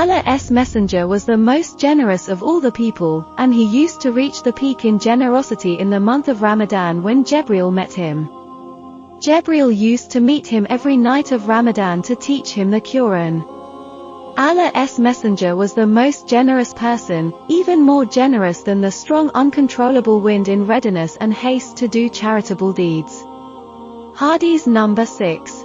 Allah's messenger was the most generous of all the people, and he used to reach the peak in generosity in the month of Ramadan when Jibrael met him. Jibrael used to meet him every night of Ramadan to teach him the Quran. Allah's messenger was the most generous person, even more generous than the strong uncontrollable wind in readiness and haste to do charitable deeds. Hadith number 6.